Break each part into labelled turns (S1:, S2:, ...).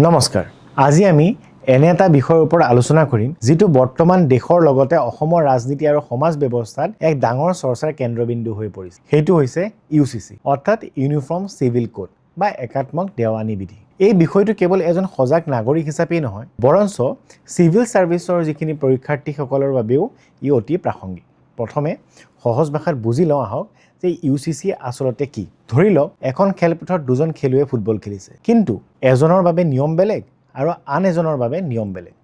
S1: নমস্কাৰ আজি আমি এনে এটা বিষয়ৰ ওপৰত আলোচনা কৰিম যিটো বৰ্তমান দেশৰ লগতে অসমৰ ৰাজনীতি আৰু সমাজ ব্যৱস্থাত এক ডাঙৰ চৰ্চাৰ কেন্দ্ৰবিন্দু হৈ পৰিছে সেইটো হৈছে ইউচিচি অৰ্থাৎ ইউনিফৰ্ম চিভিল কোড বা একাত্মক দেৱানী বিধি এই বিষয়টো কেৱল এজন সজাগ নাগৰিক হিচাপেই নহয় বৰঞ্চ চিভিল সাৰ্ভিসৰ যিখিনি পৰীক্ষাৰ্থীসকলৰ বাবেও ই অতি প্ৰাসংগিক প্ৰথমে সহজ ভাষাত বুজি লওঁ আহক যে ইউচিচি আসলতে কি ধৰি লওক এখন খেলপথাৰত দুজন খেলুৱৈ ফুটবল খেলিছে কিন্তু এজনৰ বাবে নিয়ম বেলেগ আৰু আন এজনৰ বাবে নিয়ম বেলেগ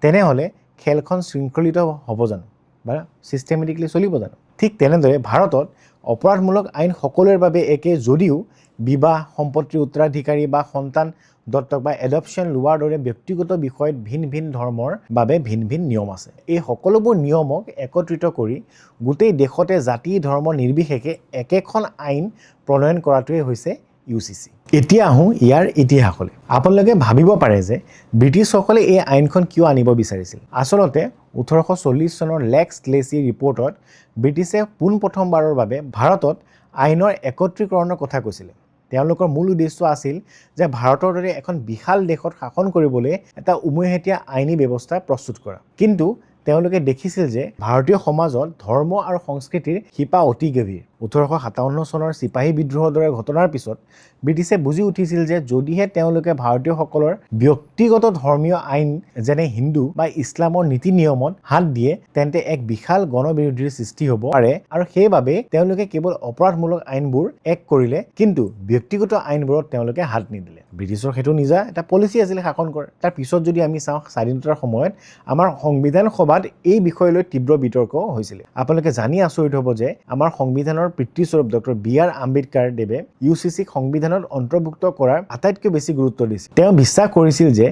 S1: তেনেহলে খেলখন শৃংখলিত হ'ব জানো বা সিস্টেমেটিকলি চলিব জানো ঠিক তেনেদৰে ভাৰতত অপৰাধমূলক আইন সকলোৰে বাবে একে যদিও বিবাহ সম্পত্তিৰ উত্তৰাধিকাৰী বা সন্তান দত্তক বা এডপশ্যন লোৱাৰ দৰে ব্যক্তিগত বিষয়ত ভিন ভিন ধৰ্মৰ বাবে ভিন ভিন নিয়ম আছে এই সকলোবোৰ নিয়মক একত্ৰিত কৰি গোটেই দেশতে জাতি ধৰ্ম নিৰ্বিশেষে একেখন আইন প্ৰণয়ন কৰাটোৱে হৈছে ইউচিচি এতিয়া আহোঁ ইয়াৰ ইতিহাসলৈ আপোনালোকে ভাবিব পাৰে যে ব্ৰিটিছসকলে এই আইনখন কিয় আনিব বিচাৰিছিল আচলতে 1840 চনৰ লেক্স লেচি ৰিপৰ্টত ব্ৰিটিছে পোনপ্ৰথমবাৰৰ বাবে ভাৰতত আইনৰ একত্ৰীকৰণৰ কথা কৈছিল তেওঁলোকৰ মূল উদ্দেশ্য আছিল যে ভাৰতৰ দৰে এখন বিশাল দেশত শাসন কৰিবলৈ এটা উমৈহতীয়া আইনী ব্যৱস্থা প্ৰস্তুত কৰা কিন্তু তেওঁলোকে দেখিছিল যে ভাৰতীয় সমাজত ধৰ্ম আৰু সংস্কৃতিৰ শিপা অতি গভীৰ 1857 চনৰ চিপাহী বিদ্ৰোহৰ দৰে ঘটনাৰ পিছত ব্ৰিটিছে বুজি উঠিছিল যে যদিহে তেওঁলোকে ভাৰতীয়সকলৰ ব্যক্তিগত ধৰ্মীয় আইন যেনে হিন্দু বা ইছলামৰ নীতি নিয়মত হাত দিয়ে তেন্তে এক বিশাল গণবিৰোধীৰ সৃষ্টি হ'ব পাৰে আৰু সেইবাবে তেওঁলোকে কেৱল অপৰাধমূলক আইনবোৰ এক কৰিলে কিন্তু ব্যক্তিগত আইনবোৰত তেওঁলোকে হাত নিদিলে ব্ৰিটিছৰ সেইটো নিজা এটা পলিচি আছিল শাসন কৰে তাৰ পিছত যদি আমি চাওঁ স্বাধীনতাৰ সময়ত আমাৰ সংবিধান সভাত এই বিষয়লৈ তীব্ৰ বিতৰ্ক হৈছিল আপোনালোকে জানি আচৰিত হ'ব যে আমাৰ সংবিধানৰ পিতৃস্বৰূপ ডক্টৰ বি.আৰ. আম্বেদকাৰ দেৱে ইউচিচিক সংবিধানত অন্তৰ্ভুক্ত কৰাৰ আটাইতকৈ বেছি গুৰুত্ব দিছিল তেওঁ বিশ্বাস কৰিছিল যে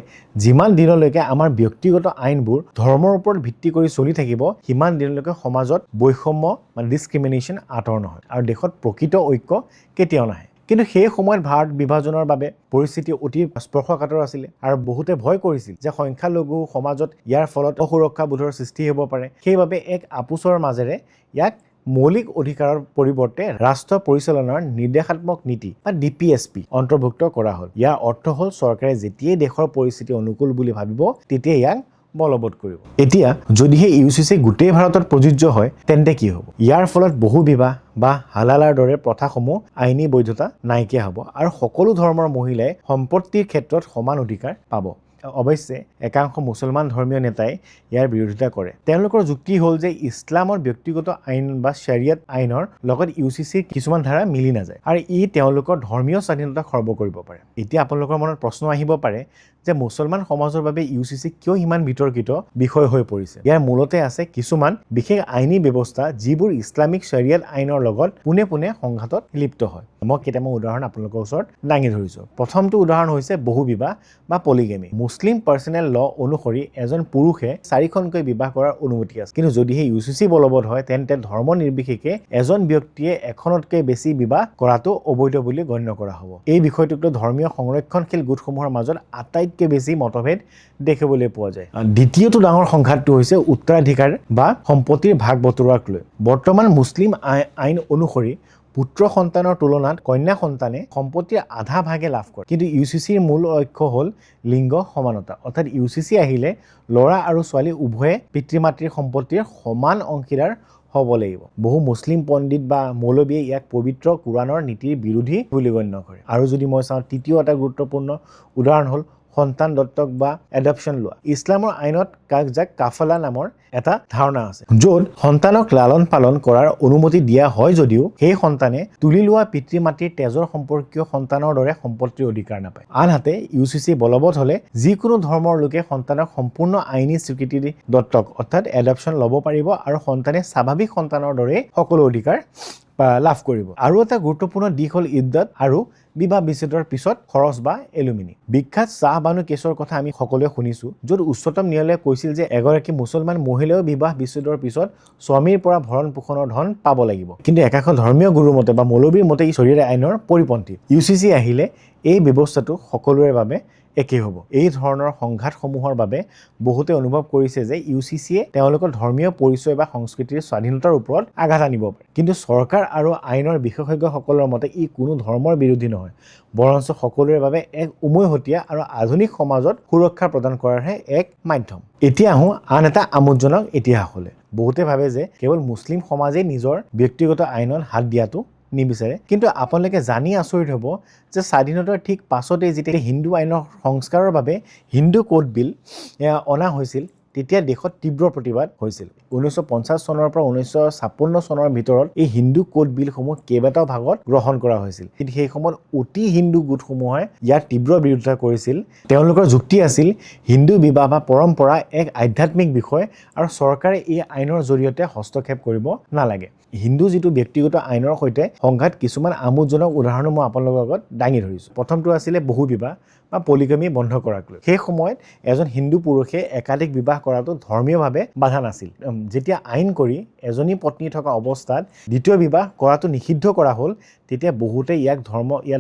S1: যিমান দিনলৈকে আমাৰ ব্যক্তিগত আইনবোৰ ধৰ্মৰ ওপৰত ভিত্তি কৰি চলি থাকিব সিমান দিনলৈকে সমাজত বৈষম্য মানে ডিসক্ৰিমিনেশ্যন আঁতৰ নহয় আৰু দেশত প্ৰকৃত ঐক্য কেতিয়াও নাহে কিন্তু সেই সময়ত ভাৰত বিভাজনৰ বাবে পৰিস্থিতি অতি স্পৰ্শকাতৰ আছিল আৰু বহুতে ভয় কৰিছিল যে সংখ্যালঘু সমাজত ইয়াৰ ফলত অসুৰক্ষাবোধৰ সৃষ্টি হ'ব পাৰে সেইবাবে এক আপোচৰ মাজেৰে ইয়াক মৌলিক অধিকাৰৰ পৰিৱৰ্তে ৰাষ্ট্ৰ পৰিচালনাৰ নিৰ্দেশাত্মক নীতি বা ডিপিএছপি অন্তৰ্ভুক্ত কৰা হ'ল ইয়াৰ অৰ্থ হ'ল চৰকাৰে যেতিয়াই দেশৰ পৰিস্থিতি অনুকূল বুলি ভাবিব তেতিয়া ইয়াক বলবৎ কৰিব এতিয়া যদিহে ইউচিচি গোটেই ভাৰতত প্ৰযোজ্য হয় তেন্তে কি হ'ব ইয়াৰ ফলত বহু বিবাহ বা হালালাৰ দৰে প্ৰথাসমূহ আইনী বৈধতা নাইকিয়া হ'ব আৰু সকলো ধৰ্মৰ মহিলাই সম্পত্তিৰ ক্ষেত্ৰত সমান অধিকাৰ পাব অৱশ্যে একাংশ মুছলমান ধৰ্মীয় নেতাই ইয়াৰ বিৰোধিতা কৰে তেওঁলোকৰ যুক্তি হ'ল যে ইছলামৰ ব্যক্তিগত আইন বা শৰিয়ত আইনৰ লগত ইউচিচিৰ কিছুমান ধাৰা মিলি নাযায় আৰু ই তেওঁলোকৰ ধৰ্মীয় স্বাধীনতা খৰ্ব কৰিব পাৰে এতিয়া আপোনালোকৰ মনত প্ৰশ্ন আহিব পাৰে যে মুছলমান সমাজৰ বাবে ইউচিচি কিয় ইমান বিতৰ্কিত বিষয় হৈ পৰিছে ইয়াৰ মূলতে আছে কিছুমান বিশেষ আইনী ব্যৱস্থা যিবোৰ ইছলামিক শৰিয়ত আইনৰ লগত পোনে পোনে সংঘাতত লিপ্ত হয় মই কেইটামান উদাহৰণ আপোনালোকৰ ওচৰত দাঙি ধৰিছোঁ প্ৰথমটো উদাহৰণ হৈছে বহুবিবাহ বা পলিগেমি মুছলিম পাৰ্চনেল ল অনুসৰি এজন পুৰুষে 4খনকৈ বিবাহ কৰাৰ অনুমতি আছে কিন্তু যদিহে ইউচিচি বলবৎ হয় তেন্তে ধৰ্ম নিৰ্বিশেষে এজন ব্যক্তিয়ে এখনতকৈ বেছি বিবাহ কৰাটো অবৈধ বুলি গণ্য কৰা হ'ব এই বিষয়টোক ধৰ্মীয় সংৰক্ষণশীল গোটসমূহৰ মাজত আটাইতকৈ বেছি মতভেদ দেখিবলৈ পোৱা যায় দ্বিতীয়টো ডাঙৰ সংঘাতটো হৈছে উত্তৰাধিকাৰ বা সম্পত্তিৰ ভাগ বতৰুৱাক লৈ বৰ্তমান মুছলিম আইন অনুসৰি পুত্ৰ সন্তানৰ তুলনাত কন্যা সন্তানে সম্পত্তিৰ আধা ভাগে লাভ কৰে কিন্তু ইউচিচিৰ মূল লক্ষ্য হ'ল লিংগ সমানতা অৰ্থাৎ ইউচিচি আহিলে ল'ৰা আৰু ছোৱালী উভয়ে পিতৃ মাতৃৰ সম্পত্তিৰ সমান অংশীদাৰ হ'ব লাগিব বহু মুছলিম পণ্ডিত বা মৌলবীয়ে ইয়াক পবিত্ৰ কুৰাণৰ নীতিৰ বিৰোধী বুলি গণ্য কৰে আৰু যদি মই চাওঁ তৃতীয় এটা গুৰুত্বপূৰ্ণ উদাহৰণ হ'ল সন্তান দত্তক বা এডপশ্যন লোৱা ইছলামৰ আইনত যাক কাফালা নামৰ এটা ধাৰণা আছে য'ত সন্তানক লালন পালন কৰাৰ অনুমতি দিয়া হয় যদিও সেই সন্তানে তুলি লোৱা পিতৃ মাতৃৰ তেজৰ সম্পৰ্কীয় সন্তানৰ দৰে সম্পত্তিৰ অধিকাৰ নাপায় আনহাতে ইউচিচি বলবৎ হ'লে যিকোনো ধৰ্মৰ লোকে সন্তানক সম্পূৰ্ণ আইনী স্বীকৃতি দত্তক অৰ্থাৎ এডপশ্যন ল'ব পাৰিব আৰু সন্তানে স্বাভাৱিক সন্তানৰ দৰে সকলো অধিকাৰ লাভ কৰিব আৰু এটা গুৰুত্বপূৰ্ণ দিশ হ'ল ইদ্দত আৰু বিবাহ বিচ্ছেদৰ পিছত খৰচ বা এলুমিনি বিখ্যাত শাহবানু কেছৰ কথা আমি সকলোৱে শুনিছোঁ য'ত উচ্চতম ন্যায়ালয়ে কৈছিল যে এগৰাকী মুছলমান মহিলাও বিবাহ বিচ্ছেদৰ পিছত স্বামীৰ পৰা ভৰণ পোষণৰ ধন পাব লাগিব কিন্তু একাংশ ধৰ্মীয় গুৰুৰ মতে বা মৌলবীৰ মতে ই শৰিয়ত আইনৰ পৰিপন্থী ইউচিচি আহিলে এই ব্যৱস্থাটো সকলোৰে বাবে একেই হ'ব। এই ধৰণৰ সংঘাতসমূহৰ বাবে বহুতে অনুভৱ কৰিছে যে UCCয়ে তেওঁলোকৰ ধৰ্মীয় পৰিচয় বা সংস্কৃতিৰ স্বাধীনতাৰ ওপৰত আঘাত আনিব পাৰে। কিন্তু চৰকাৰ আৰু আইনৰ বিশেষজ্ঞসকলৰ মতে ই কোনো ধৰ্মৰ বিৰোধী নহয়, বৰঞ্চ সকলোৰে বাবে এক উমৈহতীয়া আৰু আধুনিক সমাজত সুৰক্ষা প্ৰদান কৰাৰহে এক মাধ্যম। এতিয়া আহোঁ আন এটা আমোদজনক ইতিহাসলৈ। বহুতে ভাবে যে কেৱল মুছলিম সমাজেই নিজৰ ব্যক্তিগত আইনত হাত দিয়াটো নিবিচাৰে, কিন্তু আপোনালোকে জানি আচৰিত হ'ব যে স্বাধীনতাৰ ঠিক পাছতেই যেতিয়া হিন্দু আইনৰ সংস্কাৰৰ বাবে হিন্দু কোড বিল অনা হৈছিল, তেতিয়া দেশত তীব্ৰ প্ৰতিবাদ হৈছিল। 1950 চনৰ পৰা 1956 চনৰ ভিতৰত এই হিন্দু কোড বিলসমূহ কেইবাটাও ভাগত গ্ৰহণ কৰা হৈছিল। কিন্তু সেই সময়ত অতি হিন্দু গোটসমূহে ইয়াৰ তীব্ৰ বিৰোধিতা কৰিছিল। তেওঁলোকৰ যুক্তি আছিল হিন্দু বিবাহ বা পৰম্পৰা এক আধ্যাত্মিক বিষয় আৰু চৰকাৰে এই আইনৰ জৰিয়তে হস্তক্ষেপ কৰিব নালাগে। হিন্দু যিটো ব্যক্তিগত আইনৰ সৈতে সংঘাত কিছুমান আমোদজনক উদাহৰণ মই আপোনালোকৰ আগত দাঙি ধৰিছোঁ। প্ৰথমটো আছিলে বহু বিবাহ বা পলিগামী বন্ধ কৰাক লৈ। সেই সময়ত এজন হিন্দু পুৰুষে একাধিক বিবাহ কৰাটো ধৰ্মীয়ভাৱে বাধা নাছিল। যেতিয়া আইন কৰি এজনী পত্নী থকা অৱস্থাত দ্বিতীয় বিবাহ কৰাটো নিষিদ্ধ কৰা হ'ল, তেতিয়া বহুতে ইয়াক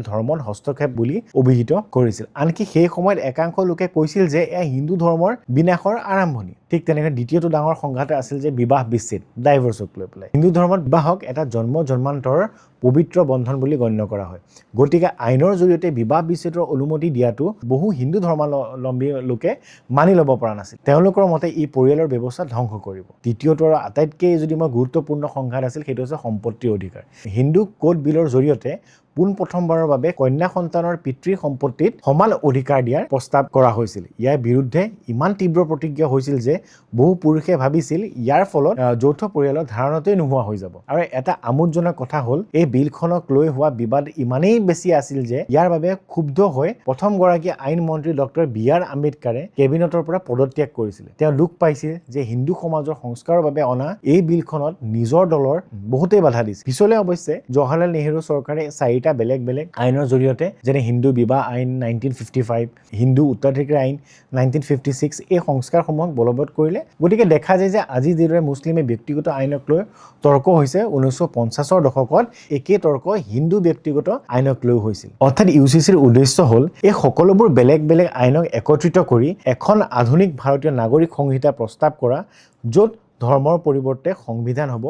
S1: ধৰ্মত হস্তক্ষেপ বুলি অভিহিত কৰিছিল। আনকি সেই সময়ত একাংশ লোকে কৈছিল যে এয়া হিন্দু ধৰ্মৰ বিনাশৰ আৰম্ভণি। ঠিক তেনেকৈ দ্বিতীয়টো ডাঙৰ সংঘাত আছিল যে বিবাহ বিচ্ছেদ, ডাইভৰ্চক লৈ পেলাই। হিন্দু ধৰ্মত বিবাহক এটা জন্মান্তৰৰ পবিত্ৰ বন্ধন বুলি গণ্য কৰা হয়। গতিকে আইনৰ জৰিয়তে বিবাহ বিচ্ছেদৰ অনুমতি দিয়াটো বহু হিন্দু ধৰ্মাৱলম্বী লোকে মানি ল'ব পৰা নাছিল। তেওঁলোকৰ মতে ই পৰিয়ালৰ ব্যৱস্থা ধ্বংস কৰিব। তৃতীয়টো আৰু আটাইতকৈ যদি মই গুৰুত্বপূৰ্ণ সংঘাত আছিল, সেইটো হৈছে সম্পত্তিৰ অধিকাৰ। হিন্দু কোড বিলৰ জৰিয়তে পোনপ্ৰথমবাৰৰ বাবে কন্যা সন্তানৰ পিতৃৰ সম্পত্তিত সমান অধিকাৰ দিয়াৰ প্ৰস্তাৱ কৰা হৈছিল। ইয়াৰ বিৰুদ্ধে ইমান তীব্ৰ প্ৰতিক্ৰিয়া হৈছিল যে বহু পুৰুষে ভাবিছিল ইয়াৰ ফলত যৌথ পৰিয়ালৰ ধাৰণাটোৱেই নোহোৱা হৈ যাব। আৰু এটা আমোদজনক কথা হ'ল এই বিলখনক লৈ হোৱা বিবাদ ইমানেই বেছি আছিল যে ইয়াৰ বাবে ক্ষুব্ধ হৈ প্ৰথমগৰাকী আইন মন্ত্ৰী ডক্টৰ BR আম্বেদকাৰে কেবিনেটৰ পৰা পদত্যাগ কৰিছিল। তেওঁ দুখ পাইছিল যে হিন্দু সমাজৰ সংস্কাৰৰ বাবে অনা এই বিলখনত নিজৰ দলৰ বহুতেই বাধা দিছিল। পিছলৈ অৱশ্যে জৱাহৰলাল নেহৰু চৰকাৰে চাৰিটা বেলেগ বেলেগ আইনৰ জৰিয়তে, যেনে হিন্দু বিবাহ আইন 1955, হিন্দু উত্তৰাধিকাৰ আইন 1956, এই সংস্কাৰসমূহক বলবৎ কৰিলে। গতিকে দেখা যায় যে আজি যিদৰে মুছলিমে ব্যক্তিগত আইনক লৈ তৰ্ক হৈছে, 1950ৰ দশকত একেই তৰ্ক হিন্দু ব্যক্তিগত আইনক লৈ হৈছিল। অৰ্থাৎ UCCৰ উদ্দেশ্য হ'ল এই সকলোবোৰ বেলেগ বেলেগ আইনক একত্ৰিত কৰি এখন আধুনিক ভাৰতীয় নাগৰিক সংহিতা প্ৰস্তাৱ কৰা, য'ত ধৰ্মৰ পৰিৱৰ্তে সংবিধান হ'ব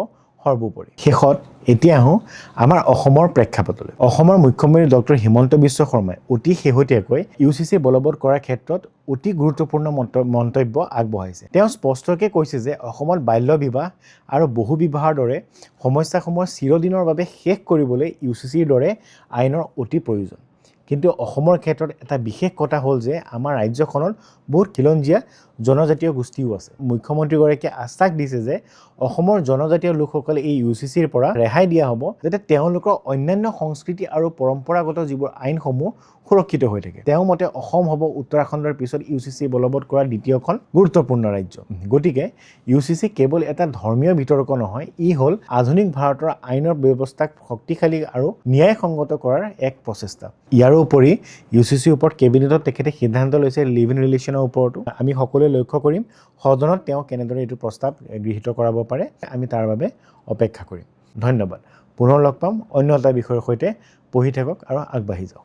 S1: সৰ্বোপৰি। শেষত এতিয়া আহোঁ আমাৰ অসমৰ প্ৰেক্ষাপটলৈ। অসমৰ মুখ্যমন্ত্ৰী ডক্টৰ হিমন্ত বিশ্ব শৰ্মাই অতি শেহতীয়াকৈ UCC বলবৎ কৰাৰ ক্ষেত্ৰত অতি গুৰুত্বপূৰ্ণ মন্তব্য আগবঢ়াইছে। তেওঁ স্পষ্টকৈ কৈছে যে অসমত বাল্য বিবাহ আৰু বহু বিবাহৰ দৰে সমস্যাসমূহ চিৰদিনৰ বাবে শেষ কৰিবলৈ UCCৰ দৰে আইনৰ অতি প্ৰয়োজন। কিন্তু অসমৰ ক্ষেত্ৰত এটা বিশেষ কথা হ'ল যে আমাৰ ৰাজ্যখনত বহুত খিলঞ্জীয়া জনজাতীয় গোষ্ঠীও আছে। মুখ্যমন্ত্ৰীগৰাকীয়ে আশ্বাস দিছে যে অসমৰ জনজাতীয় লোকসকলে এই UCCৰ পৰা ৰেহাই দিয়া হ'ব, যাতে তেওঁলোকৰ অন্যান্য সংস্কৃতি আৰু পৰম্পৰাগত যিবোৰ আইনসমূহ সুৰক্ষিত হৈ থাকে। তেওঁৰ মতে অসম হ'ব উত্তৰাখণ্ডৰ পিছত UCC বলবৎ কৰা দ্বিতীয়খন গুৰুত্বপূৰ্ণ ৰাজ্য। গতিকে UCC কেৱল এটা ধৰ্মীয় বিতৰ্ক নহয়, ই হ'ল আধুনিক ভাৰতৰ আইনৰ ব্যৱস্থাক শক্তিশালী আৰু ন্যায়সংগত কৰাৰ এক প্ৰচেষ্টা। ইয়াৰ উপৰি UCCৰ ওপৰত কেবিনেটত তেখেতে সিদ্ধান্ত লৈছে লিভ ইন ৰিলেশ্যনৰ ওপৰতো। আমি সকলোৱে লক্ষ্য কৰিম সদনত তেওঁ কেনেদৰে এইটো প্ৰস্তাৱ গৃহীত কৰাব পাৰে। আমি তাৰ বাবে অপেক্ষা কৰিম। ধন্যবাদ। পুনৰ লগ পাম অন্য এটা বিষয়ৰ সৈতে। পঢ়ি থাকক আৰু আগবাঢ়ি যাওক।